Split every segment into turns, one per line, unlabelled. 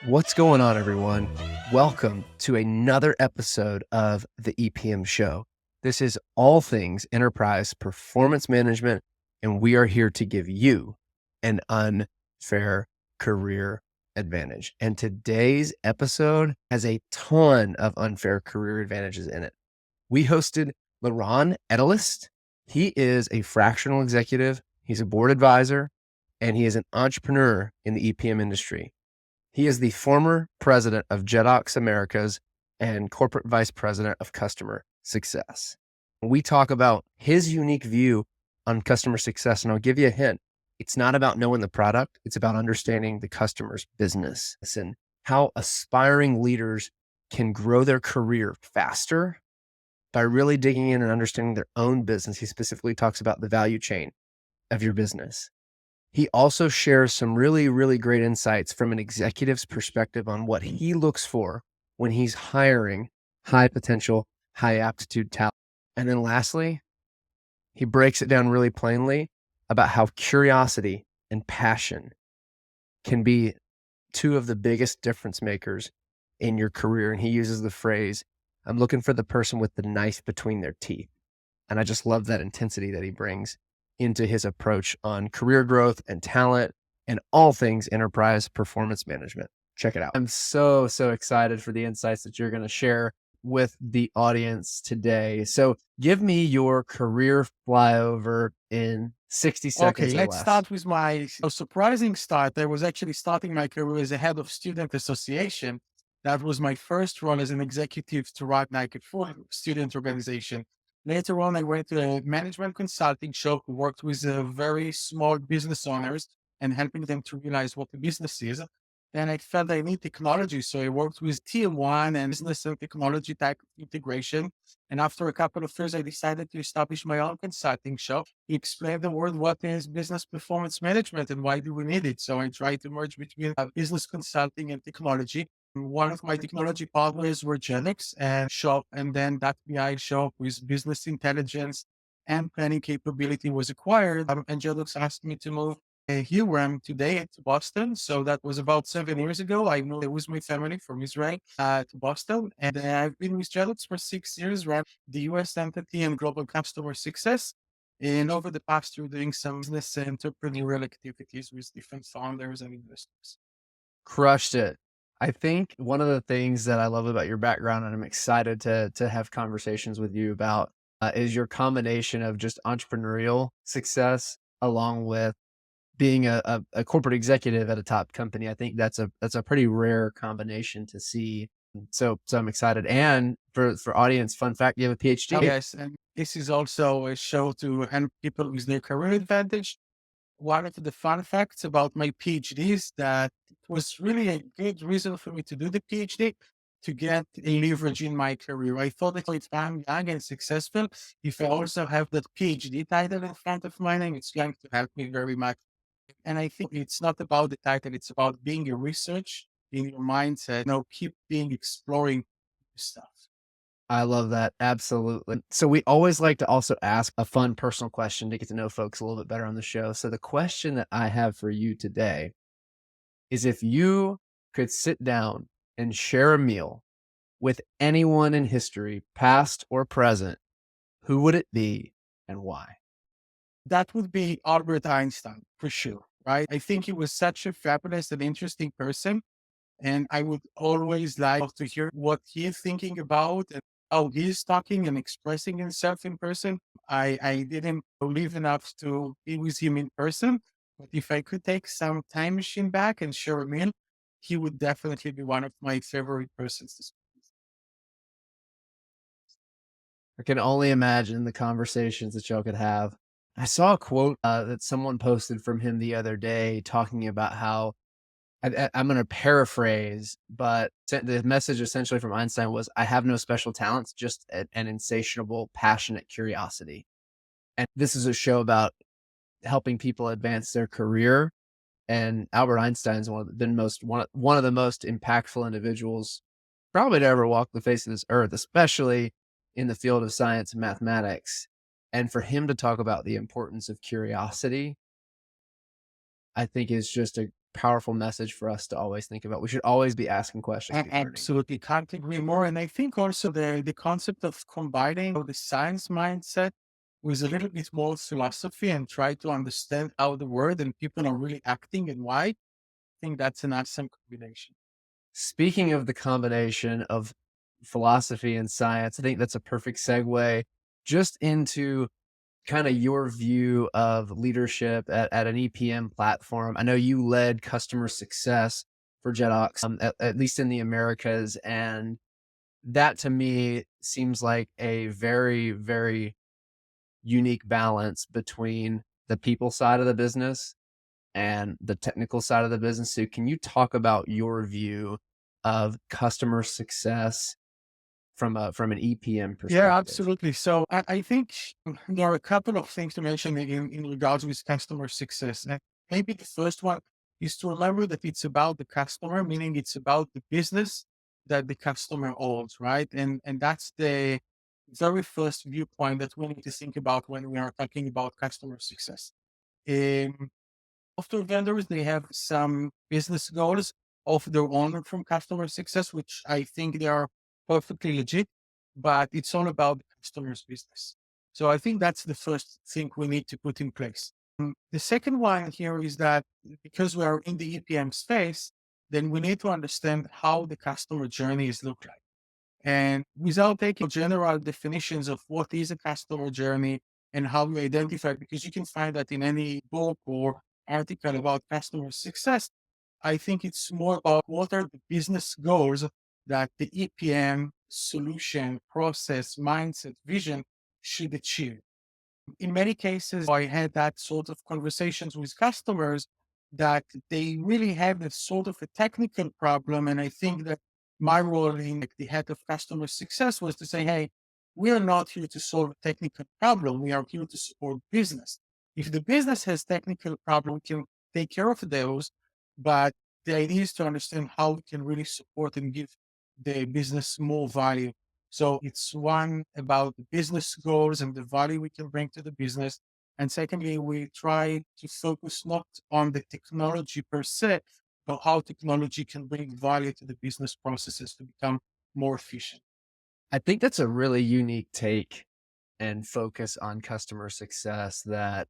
What's going on, everyone? Welcome to another episode of the EPM Show. This is all things enterprise performance management, and we are here to give you an unfair career advantage. And today's episode has a ton of unfair career advantages in it. We hosted Liran Edelist. He is a fractional executive, he's a board advisor, and he is an entrepreneur in the EPM industry. He is the former president of Jedox Americas and corporate vice president of customer success. We talk about his unique view on customer success, and I'll give you a hint. It's not about knowing the product. It's about understanding the customer's business and how aspiring leaders can grow their career faster by really digging in and understanding their own business. He specifically talks about the value chain of your business. He also shares some really, really great insights from an executive's perspective on what he looks for when he's hiring high potential, high aptitude talent. And then lastly, he breaks it down really plainly about how curiosity and passion can be two of the biggest difference makers in your career. And he uses the phrase, "I'm looking for the person with the knife between their teeth." And I just love that intensity that he brings into his approach on career growth and talent and all things enterprise performance management. Check it out. I'm so excited for the insights that you're going to share with the audience today. So give me your career flyover in 60 seconds.
Okay, let's start with my surprising start. I was actually starting my career as a head of student association. That was my first role as an executive to run like a full student organization. Later on, I went to a management consulting shop, worked with very small business owners and helping them to realize what the business is. Then I felt I need technology. So I worked with tier one and business and technology type integration. And after a couple of years, I decided to establish my own consulting shop. He explained the world what is business performance management and why do we need it. So I tried to merge between business consulting and technology. One of my technology partners were Jedox and Shop, and then that BI Shop with business intelligence and planning capability was acquired. And Jedox asked me to move here where I'm today to Boston. So that was about 7 years ago. I moved with my family from Israel to Boston. And I've been with Jedox for 6 years, ran the US entity and global customer success. And over the past year, doing some business and entrepreneurial activities with different founders and investors.
Crushed it. I think one of the things that I love about your background, and I'm excited to have conversations with you about, is your combination of just entrepreneurial success along with being a corporate executive at a top company. I think that's a pretty rare combination to see. So I'm excited. And for audience, fun fact, you have a PhD.
Yes, and this is also a show to help people with their career advantage. One of the fun facts about my PhD is that it was really a good reason for me to do the PhD to get a leverage in my career. I thought that if I'm young and successful, if I also have that PhD title in front of my name, it's going to help me very much. And I think it's not about the title, it's about being a research in your mindset, keep being exploring stuff.
I love that. Absolutely. So we always like to also ask a fun personal question to get to know folks a little bit better on the show. So the question that I have for you today is, if you could sit down and share a meal with anyone in history, past or present, who would it be and why?
That would be Albert Einstein for sure, right? I think he was such a fabulous and interesting person. And I would always like to hear what he's thinking about and how he's talking and expressing himself in person. I didn't live enough to be with him in person, but if I could take some time machine back and share a meal, he would definitely be one of my favorite persons to speak with.
I can only imagine the conversations that y'all could have. I saw a quote that someone posted from him the other day talking about how I'm going to paraphrase, but the message essentially from Einstein was, "I have no special talents, just an insatiable, passionate curiosity." And this is a show about helping people advance their career. And Albert Einstein's one of the most impactful individuals probably to ever walk the face of this earth, especially in the field of science and mathematics. And for him to talk about the importance of curiosity, I think is just a powerful message for us to always think about. We should always be asking questions and learning.
Absolutely, can't agree more. And I think also the concept of combining the science mindset with a little bit more philosophy and try to understand how the world and people are really acting and why. I think that's an awesome combination.
Speaking of the combination of philosophy and science, I think that's a perfect segue just into kind of your view of leadership at an EPM platform. I know you led customer success for Jedox, at least in the Americas. And that to me seems like a very, very unique balance between the people side of the business and the technical side of the business. So can you talk about your view of customer success from an EPM
Yeah,
perspective?
absolutely. So I think there are a couple of things to mention in regards with customer success. And maybe the first one is to remember that it's about the customer, meaning it's about the business that the customer owns, right? And that's the very first viewpoint that we need to think about when we are talking about customer success. Um, Software vendors, they have some business goals of their own from customer success, which I think they are perfectly legit, but it's all about the customer's business. So I think that's the first thing we need to put in place. The second one here is that because we are in the EPM space, then we need to understand how the customer journeys look like. And without taking general definitions of what is a customer journey and how you identify, because you can find that in any book or article about customer success, I think it's more about what are the business goals that the EPM solution, process, mindset, vision should achieve. In many cases, I had that sort of conversations with customers that they really have a sort of a technical problem. And I think that my role in like, the head of customer success was to say, hey, we are not here to solve a technical problem. We are here to support business. If the business has technical problem, we can take care of those. But the idea is to understand how we can really support and give the business more value. So it's one about the business goals and the value we can bring to the business. And secondly, we try to focus not on the technology per se, but how technology can bring value to the business processes to become more efficient.
I think that's a really unique take and focus on customer success that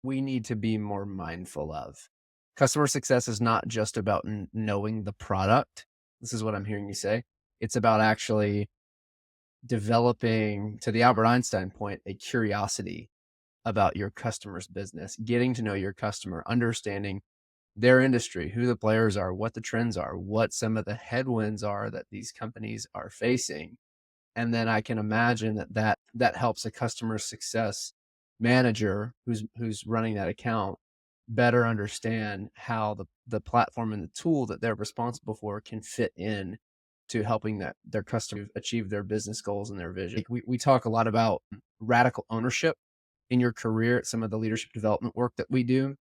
we need to be more mindful of. Customer success is not just about knowing the product. This is what I'm hearing you say. It's about actually developing, to the Albert Einstein point, a curiosity about your customer's business, getting to know your customer, understanding their industry, who the players are, what the trends are, what some of the headwinds are that these companies are facing. And then I can imagine that helps a customer success manager who's running that account better understand how the platform and the tool that they're responsible for can fit in to helping that their customer achieve their business goals and their vision. Like we talk a lot about radical ownership in your career at some of the leadership development work that we do.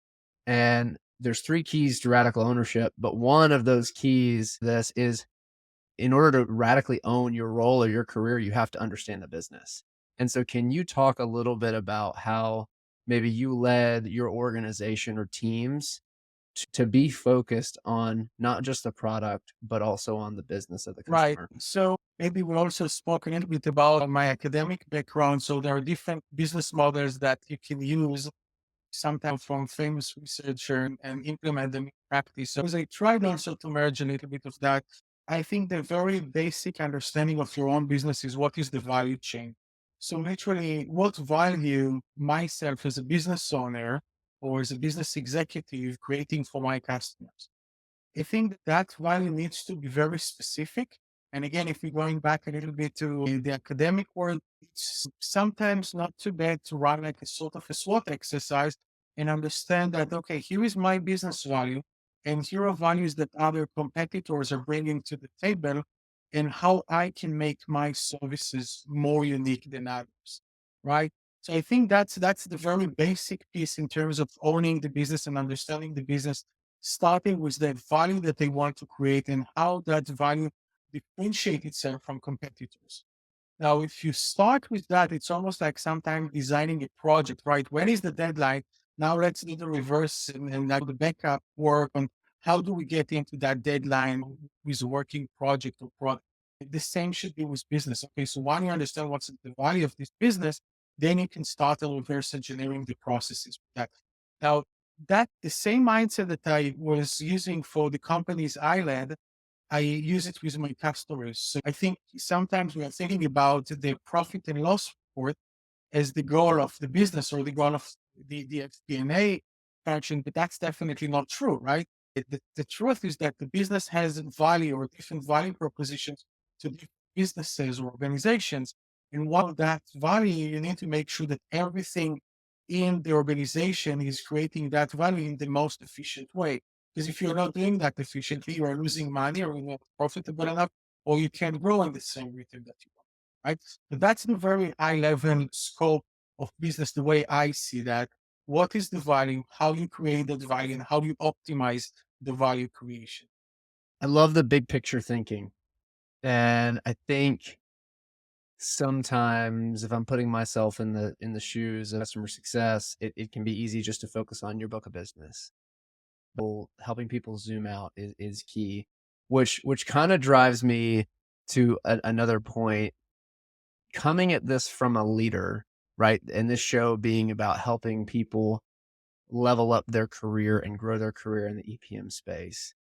And there's three keys to radical ownership, but one of those keys, this is in order to radically own your role or your career, you have to understand the business. And so, can you talk a little bit about how maybe you led your organization or teams to be focused on not just the product, but also on the business of the
Right.
customer?
So maybe we also spoke a little bit about my academic background. So there are different business models that you can use sometimes from famous researcher and implement them in practice. So as I tried also to merge a little bit of that, I think the very basic understanding of your own business is what is the value chain. So literally what value myself as a business owner or as a business executive creating for my customers. I think that that value needs to be very specific. And again, if we're going back a little bit to the academic world, it's sometimes not too bad to run like a sort of a SWOT exercise and understand that, okay, here is my business value and here are values that other competitors are bringing to the table and how I can make my services more unique than others, right? So I think that's the very basic piece in terms of owning the business and understanding the business, starting with the value that they want to create and how that value differentiate itself from competitors. Now, if you start with that, it's almost like sometimes designing a project, right? When is the deadline? Now let's do the reverse and now the backup work on how do we get into that deadline with working project or product. The same should be with business. Okay, so once you understand what's the value of this business, then you can start a reverse engineering the processes with that. Now, that the same mindset that I was using for the companies I led, I use it with my customers. So I think sometimes we are thinking about the profit and loss report as the goal of the business or the goal of the FP&A function, but that's definitely not true, right? The truth is that the business has value or different value propositions to different businesses or organizations. And one of that value, you need to make sure that everything in the organization is creating that value in the most efficient way. Because if you're not doing that efficiently, you are losing money or you're not profitable enough, or you can't grow in the same rhythm that you want, right? So that's the very high level scope of business, the way I see that. What is the value? How you create that value and how you optimize the value creation?
I love the big picture thinking. And I think sometimes if I'm putting myself in the shoes of customer success, it can be easy just to focus on your book of business. Well, helping people zoom out is key, which kind of drives me to another point. Coming at this from a leader, right? And this show being about helping people level up their career and grow their career in the EPM space.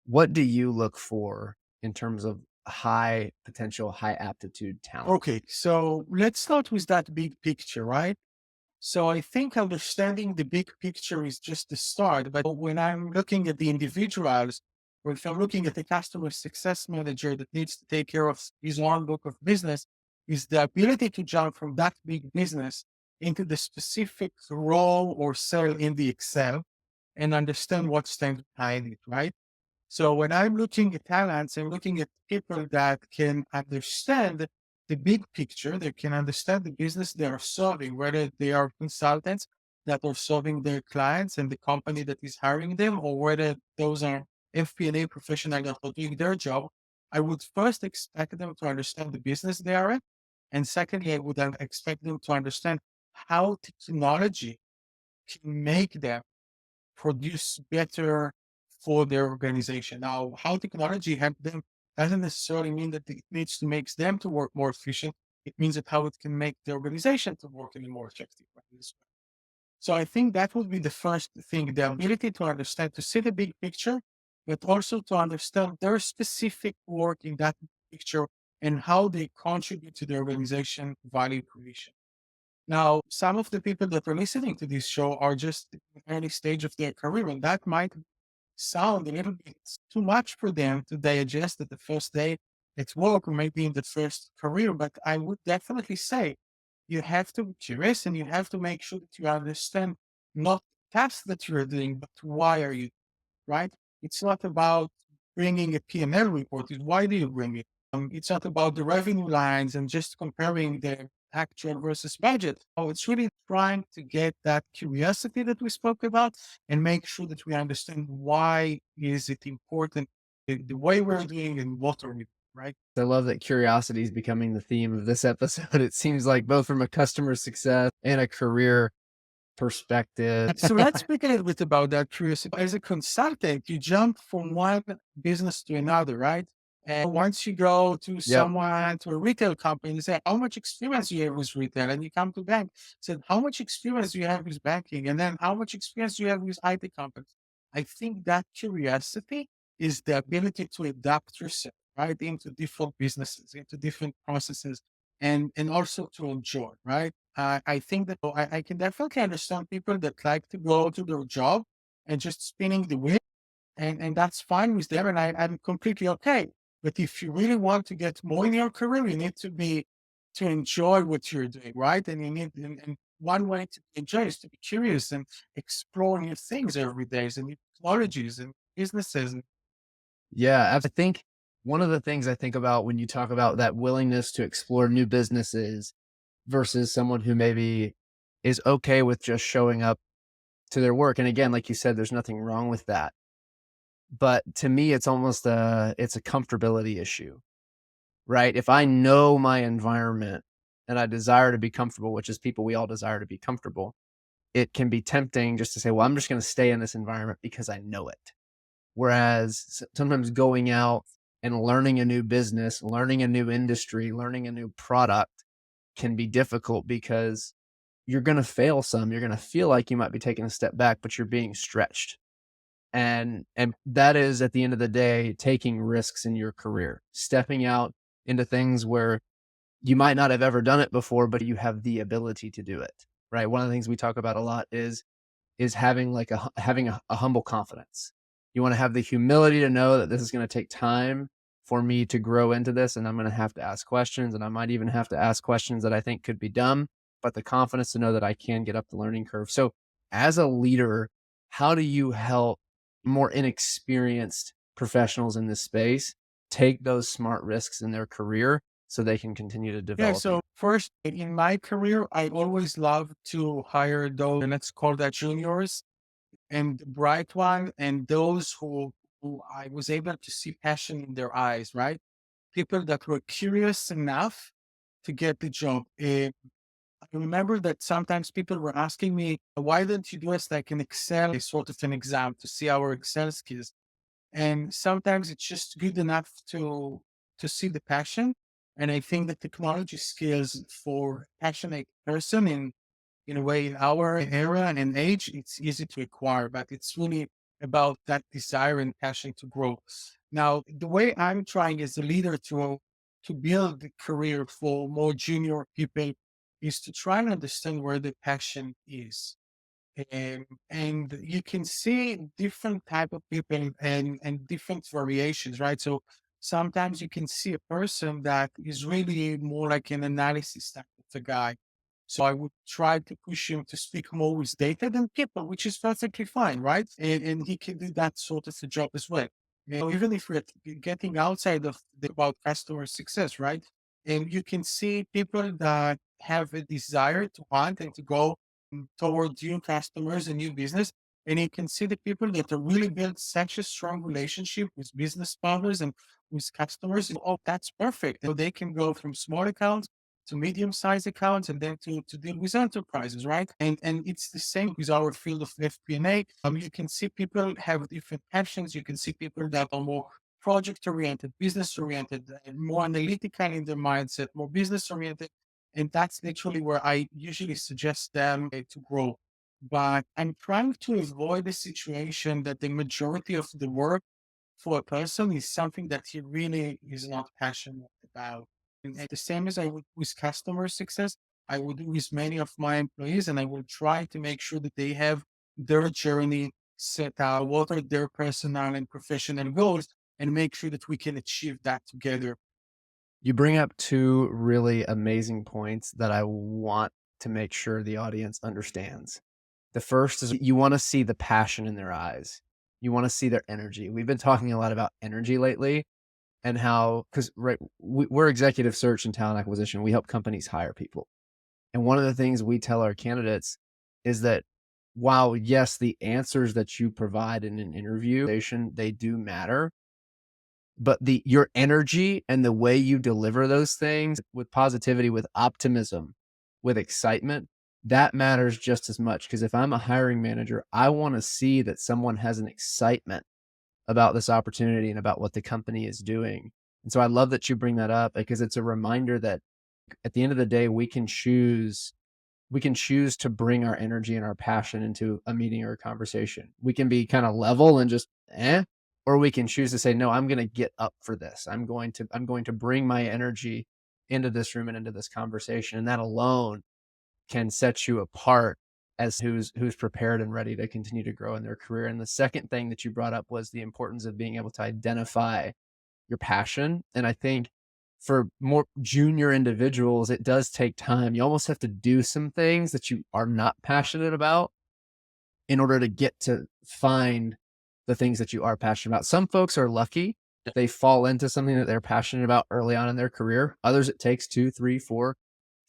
What do you look for in terms of high potential, high aptitude talent?
Okay, so let's start with that big picture, right? So I think understanding the big picture is just the start. But when I'm looking at the individuals, or if I'm looking at the customer success manager that needs to take care of his own book of business, is the ability to jump from that big business into the specific role or cell in the Excel and understand what stands behind it, right? So when I'm looking at talents, I'm looking at people that can understand the big picture. They can understand the business they are serving, whether they are consultants that are serving their clients and the company that is hiring them, or whether those are FP&A professionals that are doing their job. I would first expect them to understand the business they are in. And secondly, I would expect them to understand how technology can make them produce better for their organization. Now, how technology help them doesn't necessarily mean that it needs to make them to work more efficient. It means that how it can make the organization to work in a more effective way. So I think that would be the first thing, the ability to understand, to see the big picture, but also to understand their specific work in that picture and how they contribute to the organization value creation. Now, some of the people that are listening to this show are just in the early stage of their career, and that might sound a little bit too much for them to digest at the first day at work or maybe in the first career. But I would definitely say you have to be curious and you have to make sure that you understand not the task that you're doing, but why are you, right? It's not about bringing a P&L report. It's why do you bring it? It's not about the revenue lines and just comparing the actual versus budget. Oh, it's really trying to get that curiosity that we spoke about and make sure that we understand why is it important, the way we're doing and what are we doing, right?
I love that curiosity is becoming the theme of this episode. It seems like both from a customer success and a career perspective.
So let's speak a little bit about that curiosity. As a consultant, you jump from one business to another, right? And once you go to
Yep.
someone, to a retail company, you say, how much experience you have with retail? And you come to bank, said, how much experience do you have with banking? And then how much experience do you have with IT companies? I think that curiosity is the ability to adapt yourself, right, into different businesses, into different processes, and also to enjoy, right? I think that I can definitely understand people that like to go to their job and just spinning the wheel, and that's fine with them, and I'm completely okay. But if you really want to get more in your career, you need to enjoy what you're doing, right? And you need and one way to enjoy is to be curious and explore new things every day, and new technologies and businesses.
Yeah, I think one of the things I think about when you talk about that willingness to explore new businesses versus someone who maybe is okay with just showing up to their work. And again, like you said, there's nothing wrong with that. But to me, it's almost it's a comfortability issue, right? If I know my environment and I desire to be comfortable, which is people, we all desire to be comfortable. it can be tempting just to say, well, I'm just going to stay in this environment because I know it. Whereas sometimes going out and learning a new business, learning a new industry, learning a new product can be difficult because you're going to fail some. You're going to feel like you might be taking a step back, but you're being stretched. And that is, at the end of the day, taking risks in your career, stepping out into things where you might not have ever done it before, but you have the ability to do it. Right. One of the things we talk about a lot is having like a humble confidence. You want to have the humility to know that this is going to take time for me to grow into this, and I'm going to have to ask questions, and I might even have to ask questions that I think could be dumb, but the confidence to know that I can get up the learning curve. So as a leader, how do you help more inexperienced professionals in this space take those smart risks in their career so they can continue to
Yeah.
develop?
So first, in my career, I always love to hire those, and let's call that juniors and bright one, and those who I was able to see passion in their eyes, right? People that were curious enough to get the job. I remember that sometimes people were asking me, why don't you do us like an Excel sort of an exam to see our Excel skills? And sometimes it's just good enough to see the passion. And I think the technology skills for passionate person in a way, in our era and age, it's easy to acquire, but it's really about that desire and passion to grow. Now, the way I'm trying as a leader to build a career for more junior people is to try and understand where the passion is. And you can see different type of people and different variations, right? So sometimes you can see a person that is really more like an analysis type of a guy. So I would try to push him to speak more with data than people, which is perfectly fine, right? And he can do that sort of a job as well. Even if we're getting outside of about customer success, right? And you can see people that have a desire to hunt and to go toward new customers and new business. And you can see the people that are really build such a strong relationship with business partners and with customers. Oh, that's perfect. So they can go from small accounts to medium-sized accounts and then to deal with enterprises, right? And it's the same with our field of FP&A. You can see people have different passions. You can see people that are more project-oriented, business-oriented, and more analytical in their mindset, more business-oriented. And that's literally where I usually suggest them to grow. But I'm trying to avoid the situation that the majority of the work for a person is something that he really is not passionate about. And the same as I would with customer success, I would do with many of my employees, and I will try to make sure that they have their journey set out, what are their personal and professional goals, and make sure that we can achieve that together.
You bring up two really amazing points that I want to make sure the audience understands. The first is you want to see the passion in their eyes. You want to see their energy. We've been talking a lot about energy lately and how, because right, we're executive search and talent acquisition. We help companies hire people. And one of the things we tell our candidates is that while, yes, the answers that you provide in an interview, they do matter, but your energy and the way you deliver those things with positivity, with optimism, with excitement, that matters just as much. Because if I'm a hiring manager, I want to see that someone has an excitement about this opportunity and about what the company is doing. And so I love that you bring that up because it's a reminder that at the end of the day, we can choose to bring our energy and our passion into a meeting or a conversation. We can be kind of level and just or we can choose to say, no, I'm going to get up for this. I'm going to bring my energy into this room and into this conversation. And that alone can set you apart as who's prepared and ready to continue to grow in their career. And the second thing that you brought up was the importance of being able to identify your passion. And I think for more junior individuals, it does take time. You almost have to do some things that you are not passionate about in order to get to find the things that you are passionate about. Some folks are lucky. They fall into something that they're passionate about early on in their career. Others, it takes 2, 3, 4,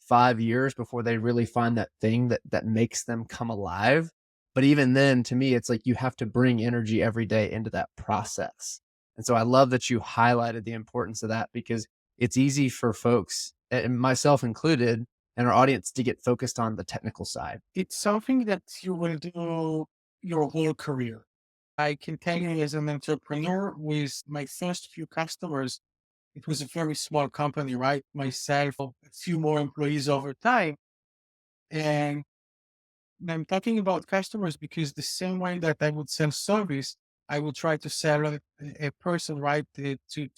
5 years before they really find that thing that makes them come alive. But even then, to me, it's like you have to bring energy every day into that process. And so I love that you highlighted the importance of that because it's easy for folks, and myself included, and our audience to get focused on the technical side?
It's something that you will do your whole career. I can tell you as an entrepreneur with my first few customers, it was a very small company, right? Myself, a few more employees over time. And I'm talking about customers because the same way that I would sell service, I would try to sell a person, right, to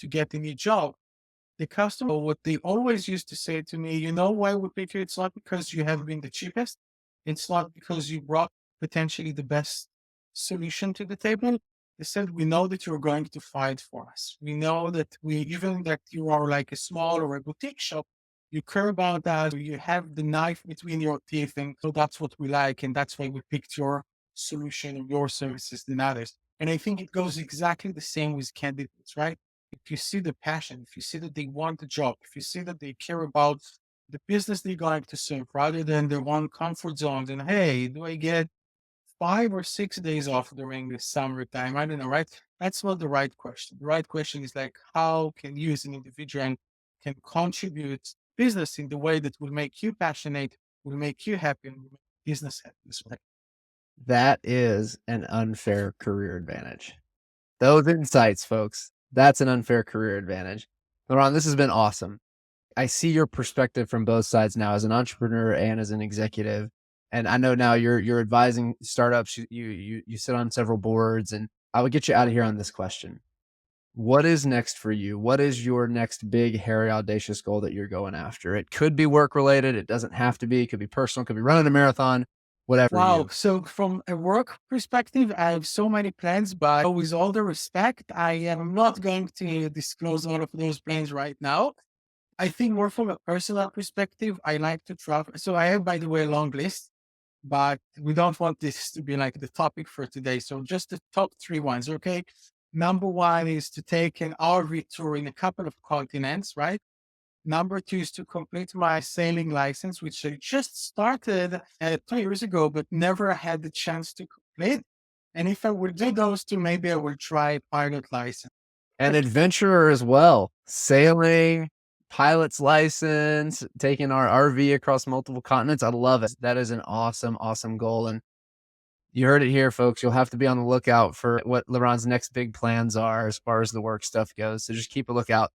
get a new job. The customer, what they always used to say to me, you know why we pick you? It's not because you have been the cheapest. It's not because you brought potentially the best solution to the table. They said, we know that you're going to fight for us. We know that even that you are like a small or a boutique shop, you care about that. You have the knife between your teeth. And so that's what we like. And that's why we picked your solution or your services than others. And I think it goes exactly the same with candidates, right? If you see the passion, if you see that they want the job, if you see that they care about the business they're going to serve rather than their own comfort zones, and hey, do I get 5 or 6 days off during the summertime? I don't know, right? That's not the right question. The right question is like, how can you as an individual can contribute business in the way that will make you passionate, will make you happy, and will make business happy as well.
That is an unfair career advantage. Those insights, folks, that's an unfair career advantage. Liran, this has been awesome. I see your perspective from both sides now as an entrepreneur and as an executive. And I know now you're advising startups. You sit on several boards, and I would get you out of here on this question. What is next for you? What is your next big, hairy, audacious goal that you're going after? It could be work related. It doesn't have to be. It could be personal. It could be running a marathon, whatever.
Wow. So from a work perspective, I have so many plans, but with all the respect, I am not going to disclose all of those plans right now. I think more from a personal perspective, I like to travel. So I have, by the way, a long list, but we don't want this to be like the topic for today. So just the top 3 ones, okay? Number 1 is to take an RV tour in a couple of continents, right? Number 2 is to complete my sailing license, which I just started 2 years ago, but never had the chance to complete. And if I would do those two, maybe I will try pilot license.
An adventurer as well, sailing, pilot's license, taking our RV across multiple continents. I love it. That is an awesome, awesome goal. And you heard it here, folks. You'll have to be on the lookout for what Liran's next big plans are as far as the work stuff goes. So just keep a lookout.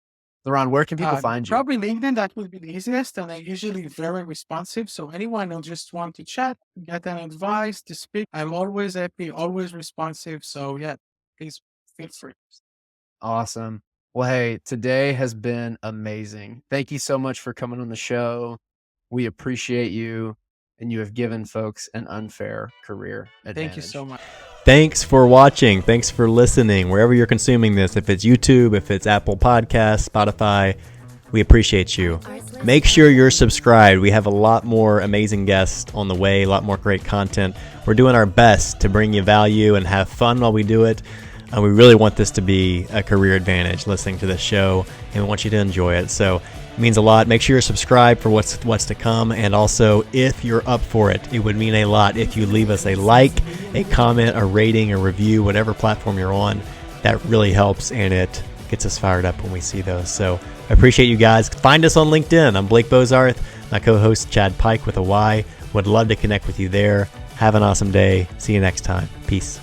Liran, where can people find you?
Probably LinkedIn. That would be the easiest. And I'm usually very responsive. So anyone who just want to chat, get an advice to speak, I'm always happy, always responsive. So yeah, please feel free.
Awesome. Well, hey, today has been amazing. Thank you so much for coming on the show. We appreciate you, and you have given folks an unfair career advantage.
Thank you so much.
Thanks for watching. Thanks for listening. Wherever you're consuming this, if it's YouTube, if it's Apple Podcasts, Spotify, we appreciate you. Make sure you're subscribed. We have a lot more amazing guests on the way, a lot more great content. We're doing our best to bring you value and have fun while we do it. We really want this to be a career advantage, listening to this show, and we want you to enjoy it. So it means a lot. Make sure you're subscribed for what's to come. And also, if you're up for it, it would mean a lot if you leave us a like, a comment, a rating, a review, whatever platform you're on. That really helps, and it gets us fired up when we see those. So I appreciate you guys. Find us on LinkedIn. I'm Blake Bozarth, my co-host Chad Pyke with a Y. Would love to connect with you there. Have an awesome day. See you next time. Peace.